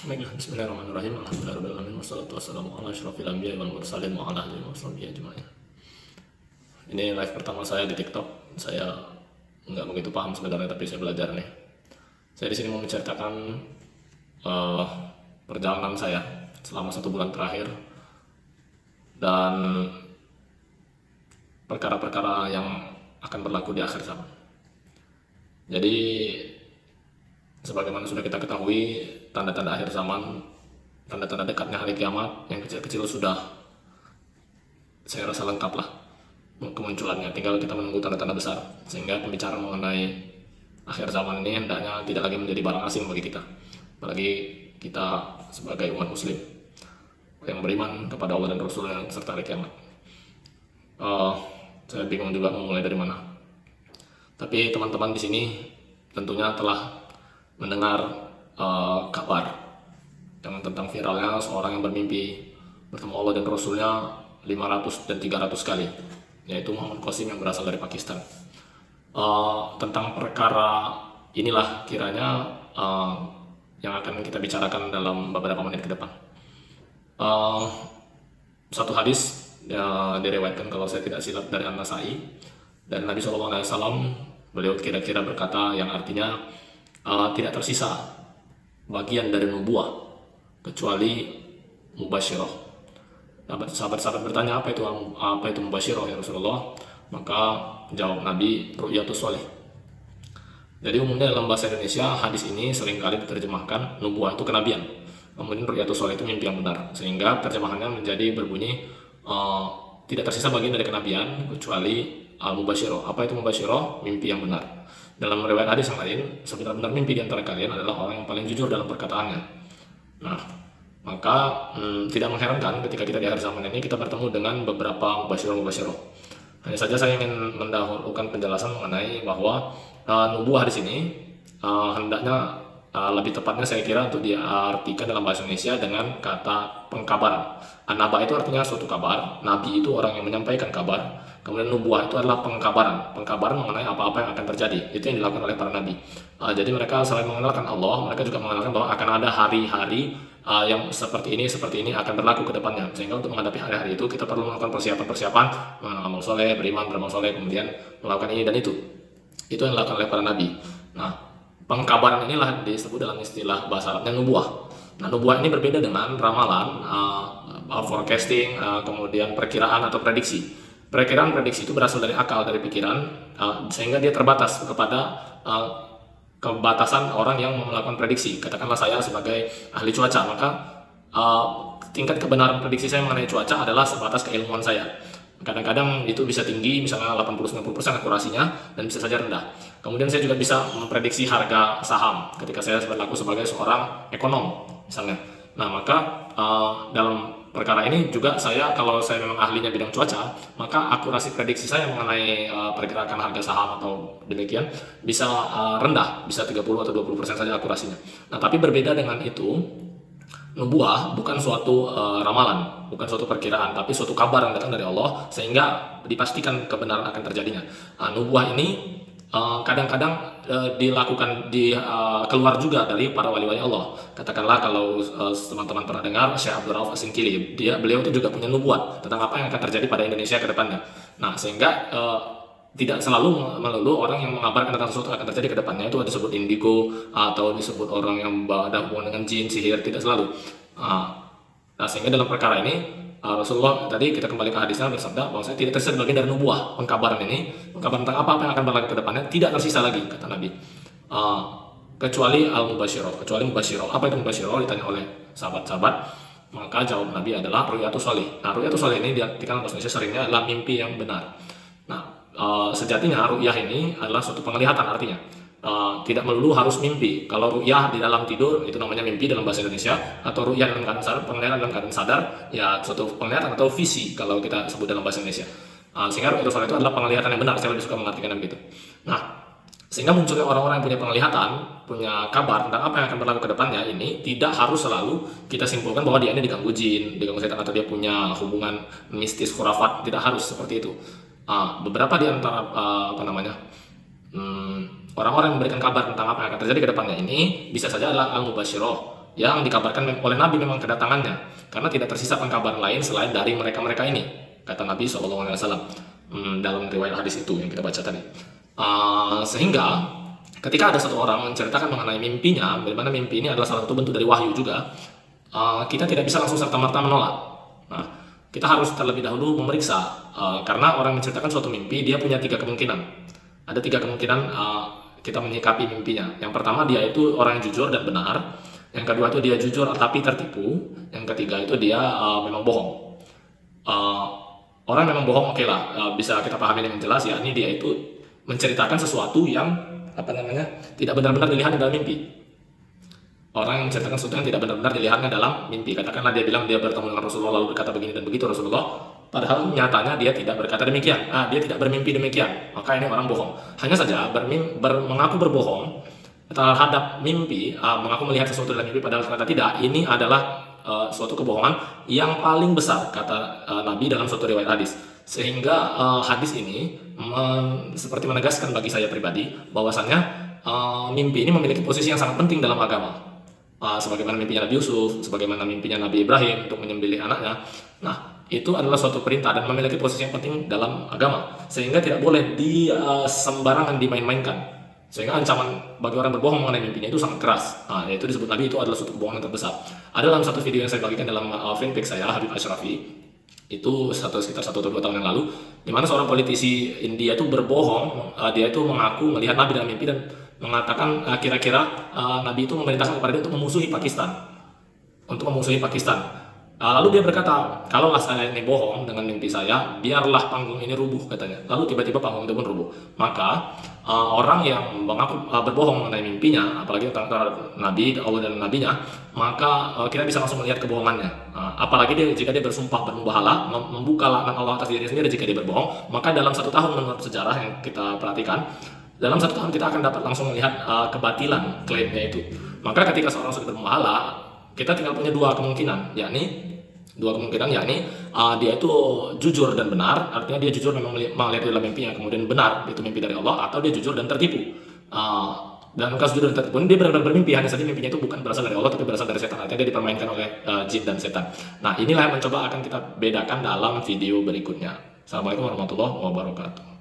Baiklah, bismillahirrahmanirrahim. Alhamdulillahirrahmanirrahim. Wassalatu wassalamu ala asyrafil anbiya'i wal mursalin wa ala alihi wa sahbihi ajma'in. Ini live pertama saya di TikTok. Saya nggak begitu paham sebenarnya, tapi saya belajar nih. Saya di sini mau menceritakan eh, perjalanan saya selama 1 bulan terakhir dan perkara-perkara yang akan berlaku di akhir zaman. Jadi, sebagaimana sudah kita ketahui, tanda-tanda akhir zaman, tanda-tanda dekatnya hari kiamat, yang kecil-kecil sudah saya rasa lengkap lah kemunculannya. Tinggal kita menunggu tanda-tanda besar, sehingga pembicaraan mengenai akhir zaman ini hendaknya tidak lagi menjadi barang asing bagi kita, apalagi kita sebagai umat muslim yang beriman kepada Allah dan Rasulnya serta hari kiamat. Saya bingung juga mau mulai dari mana. Tapi teman-teman di sini tentunya telah mendengar kabar tentang viralnya seorang yang bermimpi bertemu Allah dan Rasulnya 500 dan 300 kali, yaitu Muhammad Qasim yang berasal dari Pakistan. Tentang perkara inilah kiranya yang akan kita bicarakan dalam beberapa menit ke depan. Satu hadis diriwayatkan, kalau saya tidak silap, dari An-Nasai, dan Nabi SAW beliau kira-kira berkata yang artinya tidak tersisa bagian dari nubuah kecuali mubasyirah. Sahabat-sahabat bertanya, apa itu mubasyirah ya Rasulullah? Maka jawab Nabi, ru'yatus sholih. Jadi umumnya dalam bahasa Indonesia hadis ini seringkali diterjemahkan nubuah itu kenabian, kemudian ru'yatus sholih itu mimpi yang benar, sehingga terjemahannya menjadi berbunyi tidak tersisa bagian dari kenabian kecuali mubasyirah. Apa itu mubasyirah? Mimpi yang benar. Dalam riwayat hadis yang lain, sebenar-benar mimpi di antara kalian adalah orang yang paling jujur dalam perkataannya. Nah, maka tidak mengherankan ketika kita di akhir zaman ini kita bertemu dengan beberapa mubasyirah. Hanya saja saya ingin mendahulukan penjelasan mengenai bahwa nubuah di sini hendaknya lebih tepatnya saya kira untuk diartikan dalam bahasa Indonesia dengan kata pengkabaran. An-naba itu artinya suatu kabar, nabi itu orang yang menyampaikan kabar, kemudian nubuah itu adalah pengkabaran mengenai apa-apa yang akan terjadi. Itu yang dilakukan oleh para nabi. Jadi mereka selain mengenalkan Allah, mereka juga mengenalkan bahwa akan ada hari-hari yang seperti ini akan berlaku ke depannya. Sehingga untuk menghadapi hari-hari itu kita perlu melakukan persiapan, amal soleh, beramal soleh, kemudian melakukan ini dan itu. Itu yang dilakukan oleh para nabi. Nah, pengkabaran inilah disebut dalam istilah bahasa Arabnya nubuah. Nah, nubuah ini berbeda dengan ramalan, forecasting, kemudian perkiraan atau prediksi. Perkiraan prediksi itu berasal dari akal, dari pikiran, sehingga dia terbatas kepada kebatasan orang yang melakukan prediksi. Katakanlah saya sebagai ahli cuaca, maka tingkat kebenaran prediksi saya mengenai cuaca adalah sebatas keilmuan saya. Kadang-kadang itu bisa tinggi, misalnya 80-90% akurasinya, dan bisa saja rendah. Kemudian saya juga bisa memprediksi harga saham ketika saya berlaku sebagai seorang ekonom misalnya. Nah, maka dalam perkara ini juga kalau saya memang ahlinya bidang cuaca, maka akurasi prediksi saya mengenai pergerakan harga saham atau demikian bisa rendah, bisa 30 atau 20% saja akurasinya. Nah, tapi berbeda dengan itu, nubuah bukan suatu ramalan, bukan suatu perkiraan, tapi suatu kabar yang datang dari Allah sehingga dipastikan kebenaran akan terjadinya. Nubuah ini kadang-kadang dilakukan keluar juga dari para wali-wali Allah. Katakanlah kalau teman-teman pernah dengar Syekh Abdul Rauf As-Singkili, beliau itu juga punya nubuat tentang apa yang akan terjadi pada Indonesia ke depannya. Nah, sehingga tidak selalu melulu orang yang mengabarkan tentang sesuatu akan terjadi ke depannya itu disebut indigo atau disebut orang yang ada hubungan dengan jin, sihir, tidak selalu. Nah, sehingga dalam perkara ini Rasulullah tadi kita kembali ke hadisnya bersabda bahwa saya tidak tersisa bagian dari nubuah, pengkabaran ini, pengkabaran tentang apa yang akan berlaku ke depannya tidak tersisa lagi, kata Nabi, kecuali al-mubasyirah, kecuali mubasyirah. Apa itu mubasyirah? Ditanya oleh sahabat-sahabat, maka jawab Nabi adalah ru'yatus sholih. Nah, ru'yatus sholih ini diartikan bahasa Indonesia seringnya adalah mimpi yang benar. Nah, sejatinya ru'yah ini adalah suatu penglihatan artinya. Tidak melulu harus mimpi. Kalau ru'yah di dalam tidur itu namanya mimpi dalam bahasa Indonesia, atau ru'yah dalam keadaan sadar, penglihatan dalam keadaan sadar, ya suatu penglihatan atau visi kalau kita sebut dalam bahasa Indonesia. Sehingga ru'yatus sholih itu adalah penglihatan yang benar. Saya lebih suka mengartikan begitu. Nah, sehingga munculnya orang-orang yang punya penglihatan, punya kabar tentang apa yang akan berlaku ke depannya ini tidak harus selalu kita simpulkan bahwa dia ini diganggu jin, diganggu setan, atau dia punya hubungan mistis, khurafat. Tidak harus seperti itu. Beberapa di antara orang-orang yang memberikan kabar tentang apa yang akan terjadi ke depannya ini bisa saja adalah al-mubasyirah, yang dikabarkan oleh Nabi memang kedatangannya, karena tidak tersisa kabar lain selain dari mereka-mereka ini, kata Nabi SAW dalam riwayat hadis itu yang kita baca tadi. Sehingga ketika ada satu orang menceritakan mengenai mimpinya, bagaimana mimpi ini adalah salah satu bentuk dari wahyu juga, kita tidak bisa langsung serta-merta menolak. Nah, kita harus terlebih dahulu memeriksa, karena orang menceritakan suatu mimpi, dia punya 3 kemungkinan. Ada 3 kemungkinan kita menyikapi mimpinya. Yang pertama, dia itu orang yang jujur dan benar. Yang kedua itu dia jujur tapi tertipu. Yang ketiga itu dia memang bohong. Orang memang bohong, oke lah, bisa kita pahami dengan jelas, yakni dia itu menceritakan sesuatu yang tidak benar-benar dilihat dalam mimpi. Orang yang menceritakan sesuatu yang tidak benar-benar dilihatnya dalam mimpi. Katakanlah dia bilang dia bertemu dengan Rasulullah lalu berkata begini dan begitu Rasulullah, padahal nyatanya dia tidak berkata demikian. Dia tidak bermimpi demikian. Maka ini orang bohong. Hanya saja mengaku berbohong terhadap mimpi, mengaku melihat sesuatu dalam mimpi padahal ternyata tidak. Ini adalah suatu kebohongan yang paling besar, kata Nabi dalam suatu riwayat hadis. Sehingga hadis ini seperti menegaskan bagi saya pribadi bahwasannya mimpi ini memiliki posisi yang sangat penting dalam agama. Sebagaimana mimpinya Nabi Yusuf, sebagaimana mimpinya Nabi Ibrahim untuk menyembelih anaknya. Nah, itu adalah suatu perintah dan memiliki posisi yang penting dalam agama, sehingga tidak boleh sembarangan dimain-mainkan. Sehingga ancaman bagi orang berbohong mengenai mimpinya itu sangat keras. Yaitu disebut Nabi itu adalah suatu kebohongan yang terbesar. Ada dalam satu video yang saya bagikan dalam fanpage saya, Habib Ashrafi, itu sekitar 1 atau 2 tahun yang lalu, di mana seorang politisi India itu berbohong. Dia itu mengaku melihat Nabi dalam mimpi dan mengatakan kira-kira Nabi itu memerintahkan kepada dia untuk memusuhi Pakistan. Lalu dia berkata, kalaulah saya ini bohong dengan mimpi saya, biarlah panggung ini rubuh, katanya. Lalu tiba-tiba panggung itu pun rubuh. Maka orang yang mengaku berbohong mengenai mimpinya, apalagi tentang Nabi, Allah dan Nabinya, maka kita bisa langsung melihat kebohongannya. Apalagi jika dia bersumpah bermubahalah, membuka laknat Allah atas diri sendiri jika dia berbohong, maka dalam 1 tahun menurut sejarah yang kita perhatikan, dalam 1 tahun kita akan dapat langsung melihat kebatilan klaimnya itu. Maka ketika seorang sudah bermubahalah, kita tinggal punya 2 kemungkinan, yakni dia itu jujur dan benar, artinya dia jujur memang melihat dalam mimpinya, kemudian benar itu mimpi dari Allah, atau dia jujur dan tertipu. Dan kasus jujur dan tertipu ini dia benar-benar bermimpi, hanya saja mimpinya itu bukan berasal dari Allah tapi berasal dari setan, artinya dia dipermainkan oleh jin dan setan. Nah, inilah yang mencoba akan kita bedakan dalam video berikutnya. Assalamualaikum warahmatullahi wabarakatuh.